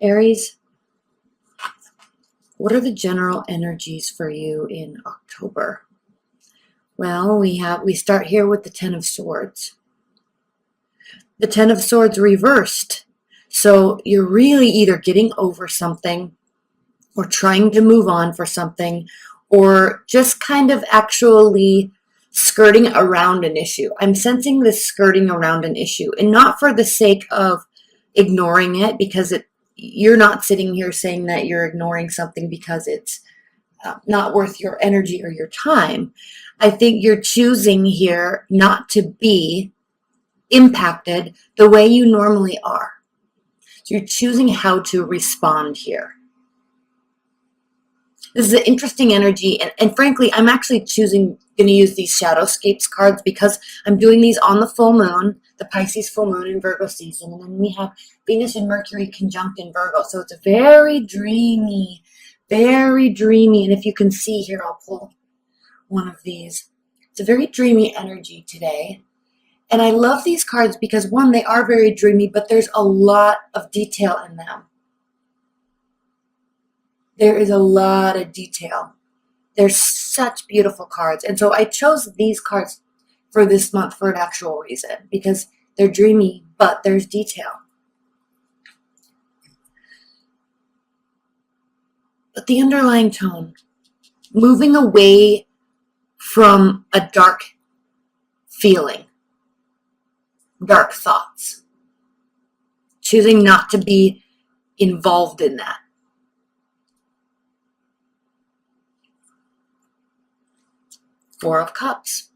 Aries, what are the general energies for you in October? Well, we start here with the Ten of Swords. The Ten of Swords reversed. So you're really either getting over something or trying to move on for something or just kind of actually skirting around an issue. I'm sensing this skirting around an issue, and not for the sake of ignoring it, because you're not sitting here saying that you're ignoring something because it's not worth your energy or your time. I think you're choosing here not to be impacted the way you normally are. So you're choosing how to respond here. This is an interesting energy, and frankly, I'm actually going to use these Shadowscapes cards because I'm doing these on the full moon, the Pisces full moon in Virgo season, and then we have Venus and Mercury conjunct in Virgo, so it's a very dreamy, and if you can see here, I'll pull one of these. It's a very dreamy energy today, and I love these cards because, one, they are very dreamy, but there's a lot of detail in them. There is a lot of detail. They're such beautiful cards. And so I chose these cards for this month for an actual reason, because they're dreamy, but there's detail. But the underlying tone, moving away from a dark feeling, dark thoughts, choosing not to be involved in that. Four of Cups.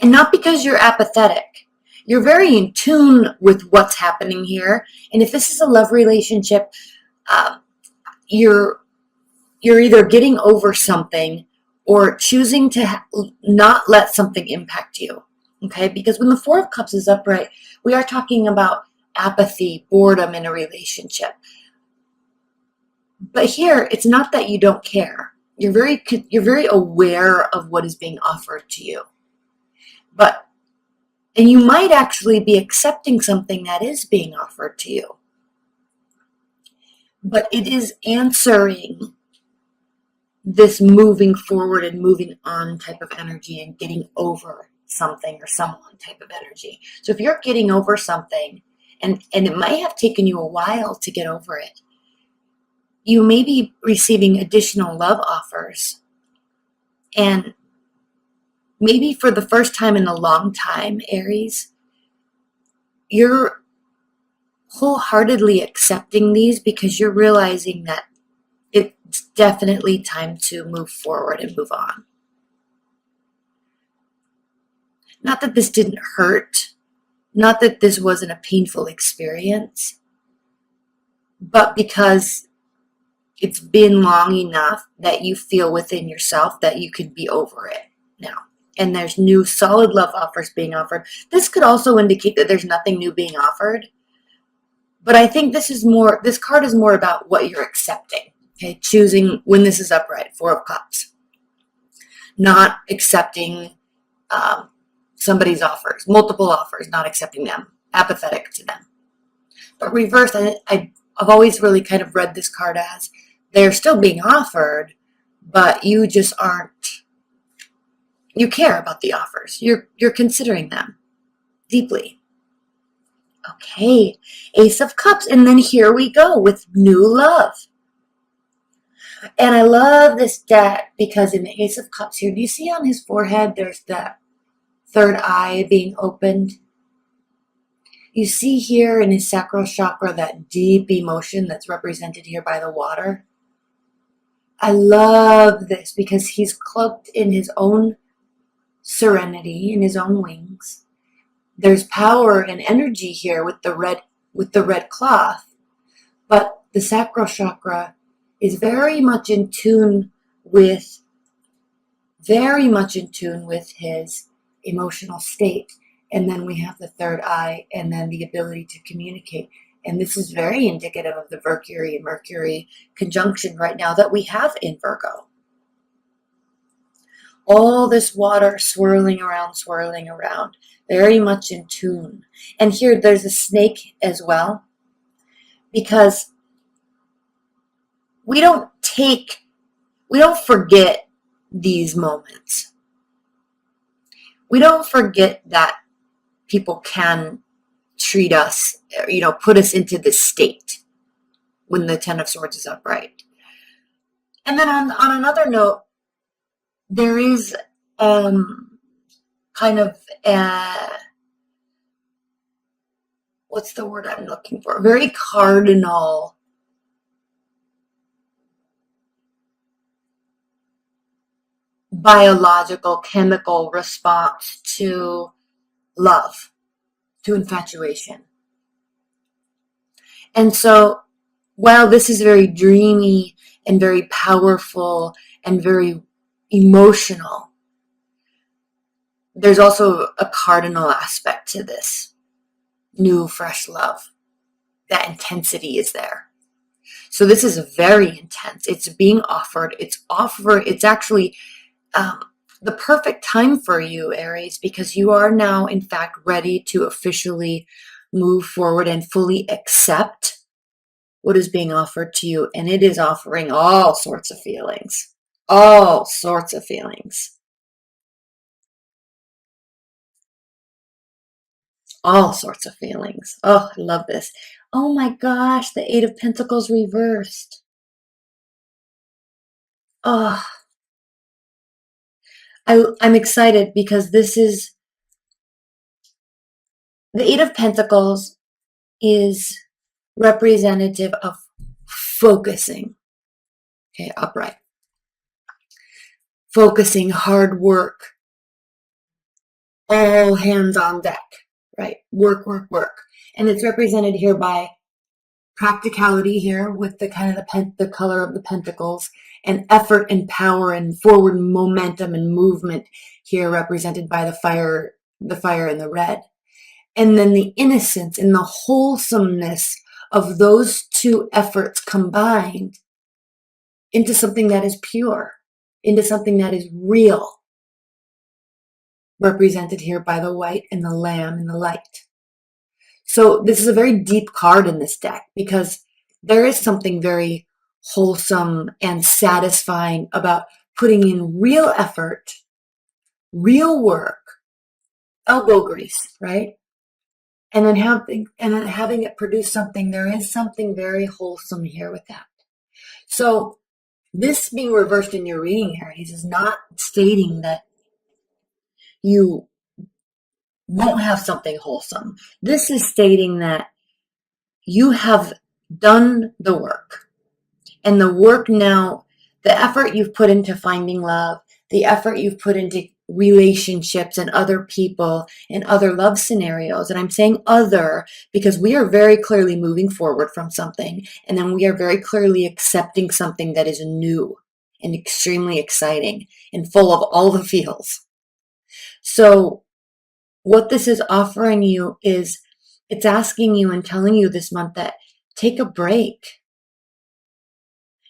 And not because you're apathetic. You're very in tune with what's happening here. And if this is a love relationship, you're either getting over something or choosing to not let something impact you. Okay? Because when the Four of Cups is upright, we are talking about apathy, boredom in a relationship. But here, it's not that you don't care. You're very aware of what is being offered to you. And you might actually be accepting something that is being offered to you. But it is answering this moving forward and moving on type of energy and getting over something or someone type of energy. So if you're getting over something, and it might have taken you a while to get over it, you may be receiving additional love offers. And maybe for the first time in a long time, Aries, you're wholeheartedly accepting these because you're realizing that it's definitely time to move forward and move on. Not that this didn't hurt, not that this wasn't a painful experience, but because it's been long enough that you feel within yourself that you could be over it now. And there's new solid love offers being offered. This could also indicate that there's nothing new being offered. But I think this card is more about what you're accepting. Okay, choosing when this is upright, Four of Cups. Not accepting somebody's offers, multiple offers, not accepting them, apathetic to them. But reverse, I've always really kind of read this card as they're still being offered, but you just aren't, you care about the offers. You're considering them deeply. Okay, Ace of Cups, and then here we go with new love. And I love this deck because in the Ace of Cups here, do you see on his forehead there's that third eye being opened? You see here in his sacral chakra that deep emotion that's represented here by the water. I love this because he's cloaked in his own serenity, in his own wings. There's power and energy here with the red cloth, but the sacral chakra is very much in tune with his emotional state. And then we have the third eye and then the ability to communicate. And this is very indicative of the Mercury and Mercury conjunction right now that we have in Virgo. All this water swirling around, very much in tune. And here there's a snake as well, because we don't forget these moments. We don't forget that people can treat us, put us into this state when the Ten of Swords is upright. And then on another note, there is kind of what's the word I'm looking for? Very cardinal biological, chemical response to love, to infatuation. And so, while this is very dreamy and very powerful and very emotional, there's also a cardinal aspect to this new, fresh love. That intensity is there. So this is very intense. It's being offered. It's actually the perfect time for you, Aries, because you are now, in fact, ready to officially move forward and fully accept what is being offered to you. And it is offering all sorts of feelings. All sorts of feelings. All sorts of feelings. Oh, I love this. Oh my gosh, the Eight of Pentacles reversed. Oh, I'm excited because this is the Eight of Pentacles is representative of focusing. Okay, upright. Focusing, hard work, all hands on deck, right? Work, work, work. And it's represented here by practicality here with the kind of the color of the pentacles, and effort and power and forward momentum and movement here represented by the fire and the red. And then the innocence and the wholesomeness of those two efforts combined into something that is pure, into something that is real, represented here by the white and the lamb and the light. So this is a very deep card in this deck because there is something very wholesome and satisfying about putting in real effort, real work, elbow grease, right? And then having it produce something. There is something very wholesome here with that. So this being reversed in your reading, Aries, is not stating that you won't have something wholesome. This is stating that you have done the work. And the work now, the effort you've put into finding love, the effort you've put into relationships and other people and other love scenarios. And I'm saying other because we are very clearly moving forward from something. And then we are very clearly accepting something that is new and extremely exciting and full of all the feels. So what this is offering you is it's asking you and telling you this month that take a break.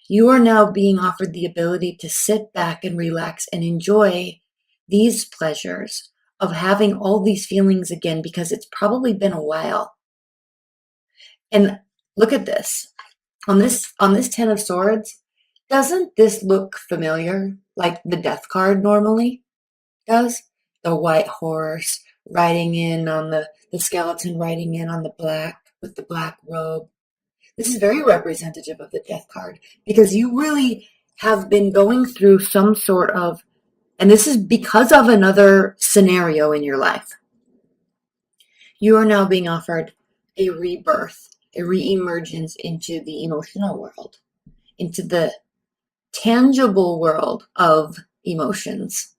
You are now being offered the ability to sit back and relax and enjoy these pleasures of having all these feelings again because it's probably been a while. And look at this. On this Ten of Swords, doesn't this look familiar like the Death card normally does? The white horse riding in on the skeleton riding in on the black with the black robe. This is very representative of the Death card because you really have been going through some sort of, and this is because of another scenario in your life. You are now being offered a rebirth, a reemergence into the emotional world, into the tangible world of emotions.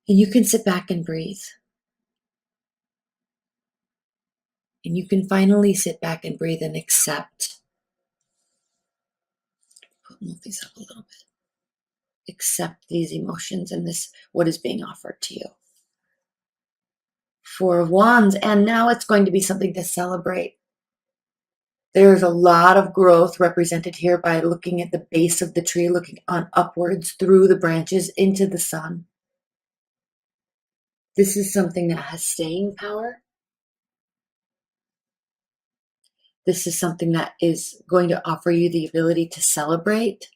And you can sit back and breathe. And you can finally sit back and breathe and accept. Move these up a little bit. Accept these emotions and this, what is being offered to you. Four of Wands, and now it's going to be something to celebrate. There's a lot of growth represented here by looking at the base of the tree, looking on upwards through the branches into the sun. This is something that has staying power. this is something that is going to offer you the ability to celebrate.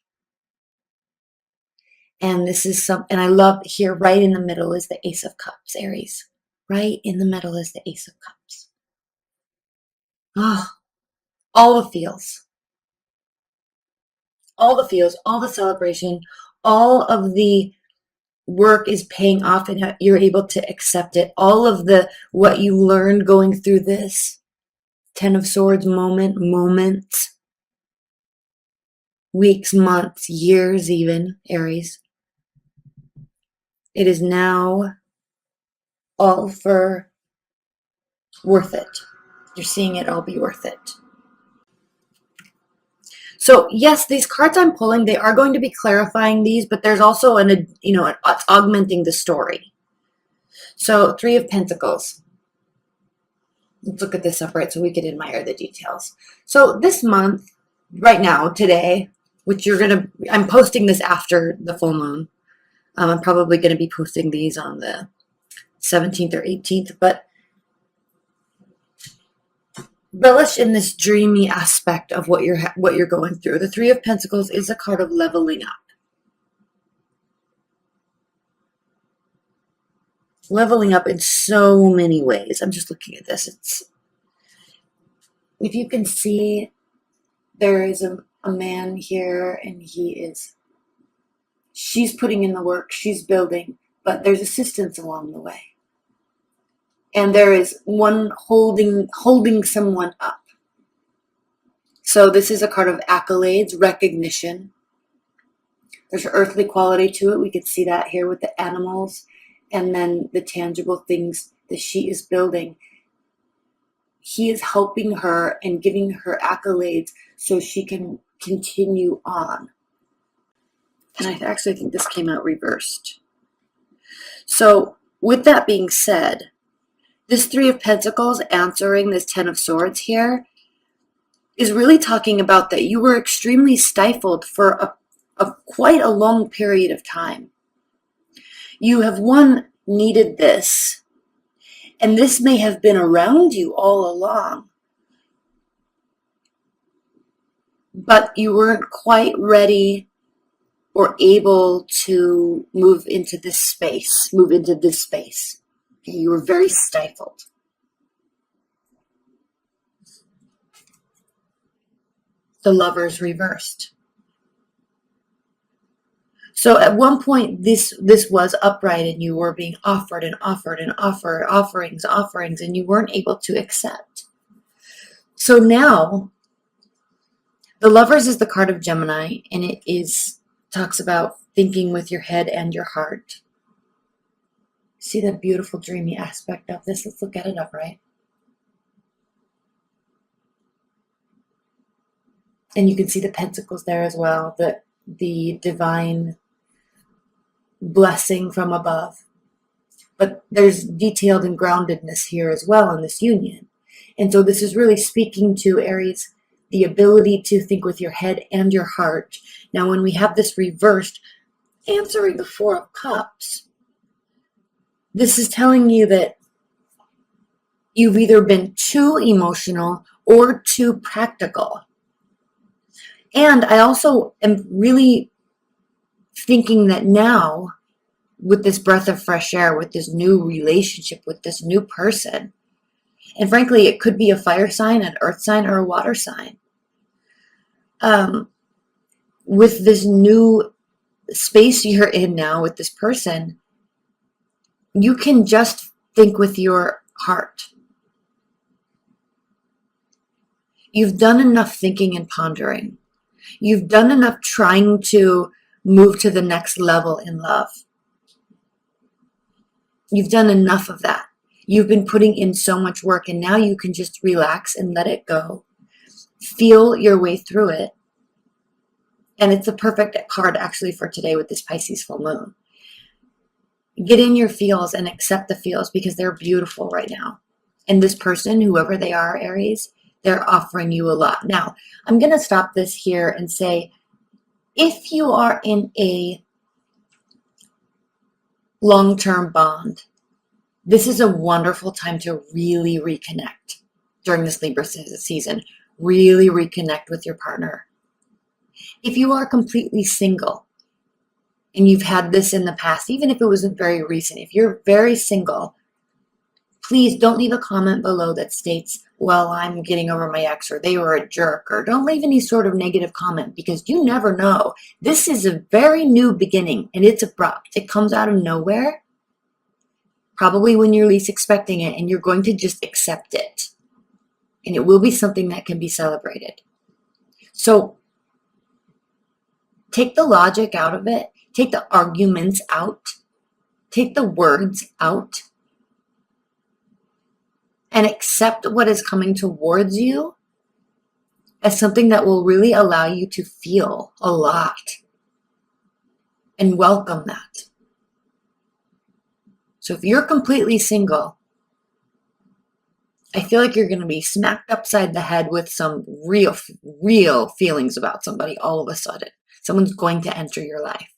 And this is and I love here, right in the middle is the Ace of Cups, Aries. Right in the middle is the Ace of Cups. Oh, all the feels. All the feels, all the celebration, all of the work is paying off and you're able to accept it. All of what you learned going through this Ten of Swords moments, weeks, months, years even, Aries. It is now all for worth it. You're seeing it all be worth it. So yes, these cards I'm pulling, they are going to be clarifying these, but there's also it's augmenting the story. So 3 of Pentacles. Let's look at this upright so we can admire the details. So this month, right now, today, which I'm posting this after the full moon. I'm probably going to be posting these on the 17th or 18th, but relish in this dreamy aspect of what you're going through. The 3 of Pentacles is a card of leveling up. Leveling up in so many ways. I'm just looking at this. If you can see, there is a man here, and she's putting in the work, she's building, but there's assistance along the way. And there is one holding someone up. So this is a card of accolades, recognition. There's an earthly quality to it. We can see that here with the animals and then the tangible things that she is building. He is helping her and giving her accolades so she can continue on. And I actually think this came out reversed. So with that being said, this 3 of Pentacles answering this 10 of Swords here is really talking about that you were extremely stifled for quite a long period of time. You have needed this, and this may have been around you all along, but you weren't quite ready or able to move into this space. Okay, you were very stifled. The Lovers reversed. So at one point, this was upright, and you were being offered offerings, and you weren't able to accept. So now, the Lovers is the card of Gemini, and it talks about thinking with your head and your heart. See the beautiful dreamy aspect of this? Let's look at it upright. And you can see the pentacles there as well, the divine blessing from above. But there's detailed and groundedness here as well in this union. And so this is really speaking to, Aries, the ability to think with your head and your heart. Now, when we have this reversed, answering the 4 of Cups, this is telling you that you've either been too emotional or too practical. And I also am really thinking that now, with this breath of fresh air, with this new relationship, with this new person, and frankly, it could be a fire sign, an earth sign, or a water sign. With this new space you're in now with this person, you can just think with your heart. You've done enough thinking and pondering. You've done enough trying to move to the next level in love. You've done enough of that. You've been putting in so much work, and now you can just relax and let it go. Feel your way through it. And it's the perfect card actually for today with this Pisces full moon. Get in your feels and accept the feels, because they're beautiful right now. And this person, whoever they are, Aries, they're offering you a lot. Now, I'm going to stop this here and say, if you are in a long-term bond, this is a wonderful time to really reconnect during this Libra season. Really reconnect with your partner. If you are completely single and you've had this in the past, even if it wasn't very recent, if you're very single, please don't leave a comment below that states, well, I'm getting over my ex, or they were a jerk, or don't leave any sort of negative comment, because you never know. This is a very new beginning and it's abrupt. It comes out of nowhere, probably when you're least expecting it, and you're going to just accept it. And it will be something that can be celebrated. So take the logic out of it, take the arguments out, take the words out, and accept what is coming towards you as something that will really allow you to feel a lot, and welcome that. So if you're completely single, I feel like you're going to be smacked upside the head with some real feelings about somebody all of a sudden. Someone's going to enter your life.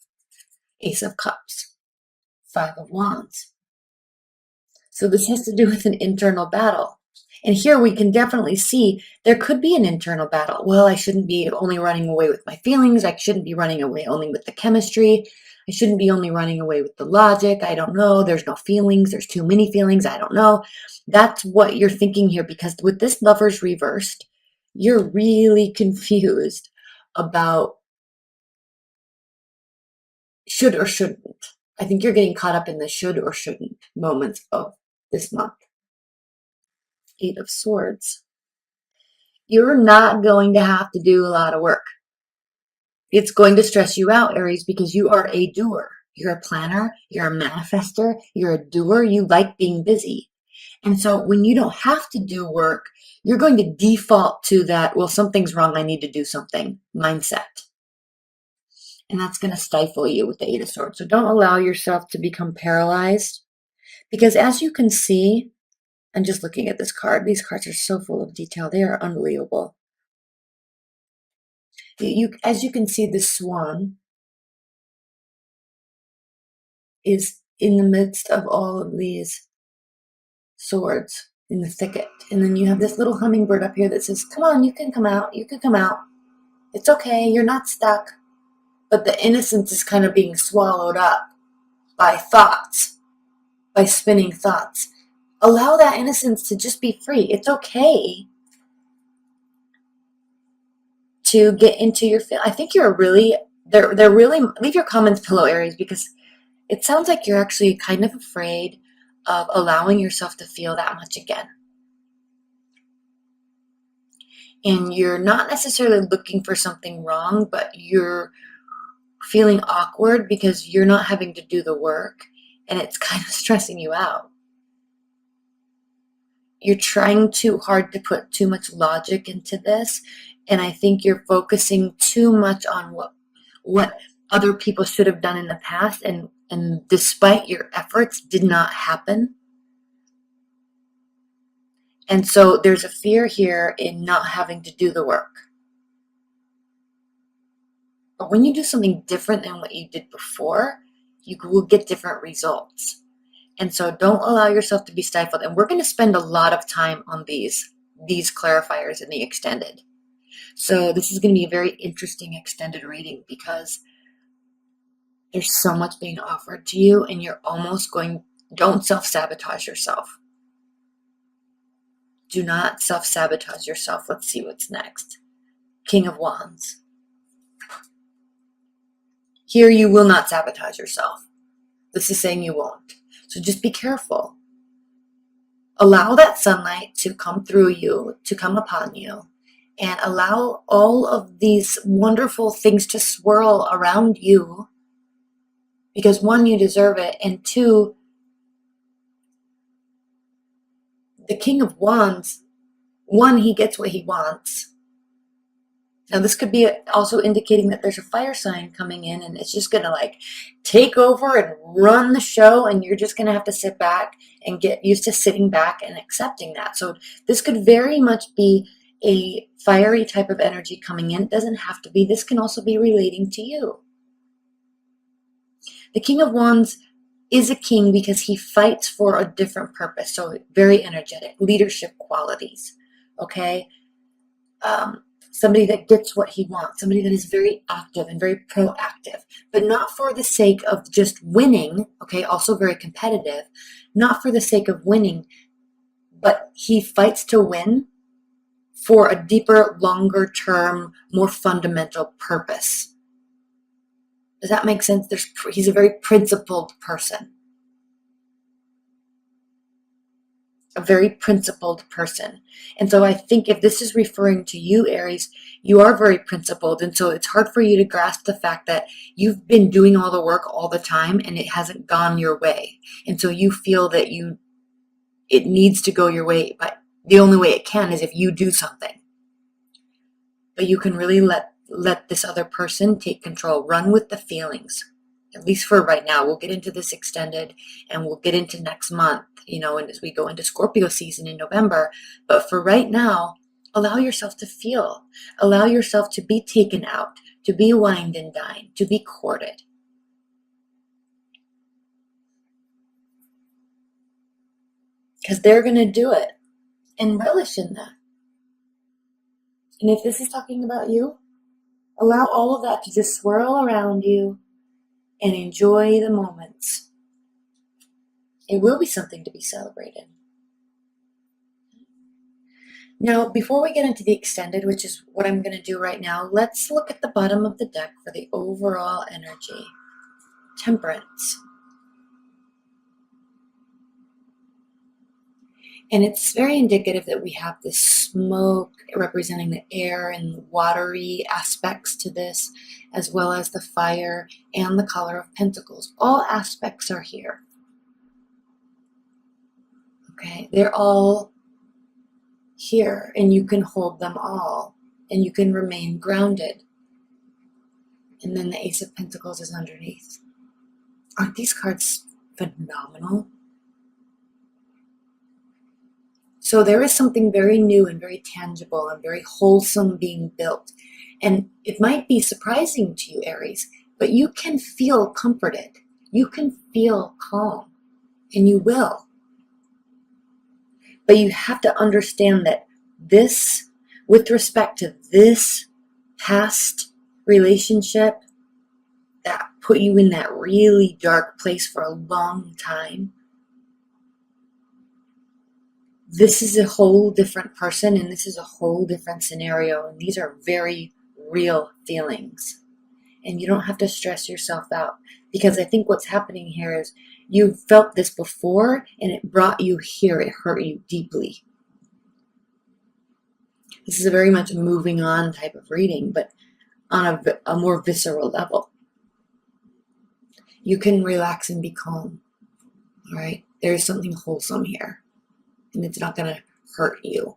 Ace of Cups, Five of Wands. So this has to do with an internal battle. And here we can definitely see there could be an internal battle. Well, I shouldn't be only running away with my feelings. I shouldn't be running away only with the chemistry. I shouldn't be only running away with the logic. I don't know. There's no feelings. There's too many feelings. I don't know. That's what you're thinking here, because with this Lovers reversed, you're really confused about should or shouldn't. I think you're getting caught up in the should or shouldn't moments of this month. Eight of Swords. You're not going to have to do a lot of work. It's going to stress you out, Aries, because you are a doer. You're a planner. You're a manifester. You're a doer. You like being busy. And so when you don't have to do work, you're going to default to that, well, something's wrong, I need to do something mindset. And that's going to stifle you with the Eight of Swords. So don't allow yourself to become paralyzed, because as you can see, I'm just looking at this card. These cards are so full of detail. They are unbelievable. As you can see, the swan is in the midst of all of these swords in the thicket. And then you have this little hummingbird up here that says, come on, you can come out. You can come out. It's okay. You're not stuck. But the innocence is kind of being swallowed up by thoughts, by spinning thoughts. Allow that innocence to just be free. It's okay to get into your feel. I think you're really, they're really, leave your comments below, Aries, because it sounds like you're actually kind of afraid of allowing yourself to feel that much again. And you're not necessarily looking for something wrong, but you're feeling awkward because you're not having to do the work, and it's kind of stressing you out. You're trying too hard to put too much logic into this, and I think you're focusing too much on what other people should have done in the past, and despite your efforts did not happen. And so there's a fear here in not having to do the work. But when you do something different than what you did before, you will get different results. And so don't allow yourself to be stifled. And we're going to spend a lot of time on these clarifiers in the extended. So this is going to be a very interesting extended reading, because there's so much being offered to you, and you're almost going, don't self-sabotage yourself. Do not self-sabotage yourself. Let's see what's next. King of Wands. Here you will not sabotage yourself. This is saying you won't. So just be careful. Allow that sunlight to come through you, to come upon you, and allow all of these wonderful things to swirl around you, because one, you deserve it, and two, the King of Wands, one, he gets what he wants. Now this could be also indicating that there's a fire sign coming in, and it's just going to like take over and run the show, and you're just going to have to sit back and get used to sitting back and accepting that. So this could very much be a fiery type of energy coming in. It doesn't have to be. This can also be relating to you. The King of Wands is a king because he fights for a different purpose. So very energetic, leadership qualities. Okay? somebody that gets what he wants, somebody that is very active and very proactive, but not for the sake of just winning, okay, also very competitive, not for the sake of winning, but he fights to win for a deeper, longer term, more fundamental purpose. Does that make sense? He's a very principled person. A very principled person. And so I think if this is referring to you, Aries, you are very principled. And so it's hard for you to grasp the fact that you've been doing all the work all the time and it hasn't gone your way. And so you feel that it needs to go your way, but the only way it can is if you do something. But you can really let this other person take control, run with the feelings. At least for right now. We'll get into this extended and we'll get into next month, and as we go into Scorpio season in November. But for right now, allow yourself to feel. Allow yourself to be taken out, to be wined and dined, to be courted. Because they're going to do it and relish in that. And if this is talking about you, allow all of that to just swirl around you and enjoy the moments. It will be something to be celebrated. Now, before we get into the extended, which is what I'm going to do right now, let's look at the bottom of the deck for the overall energy. Temperance. And it's very indicative that we have this smoke representing the air and watery aspects to this, as well as the fire and the color of pentacles. All aspects are here. Okay, they're all here, and you can hold them all, and you can remain grounded. And then the Ace of Pentacles is underneath. Aren't these cards phenomenal? So there is something very new and very tangible and very wholesome being built. And it might be surprising to you, Aries, but you can feel comforted. You can feel calm, and you will. But you have to understand that this, with respect to this past relationship that put you in that really dark place for a long time, this is a whole different person and this is a whole different scenario, and these are very real feelings. And you don't have to stress yourself out, because I think what's happening here is you've felt this before and it brought you here. It hurt you deeply. This is a very much moving on type of reading, but on a more visceral level. You can relax and be calm. All right? There's something wholesome here, and it's not going to hurt you.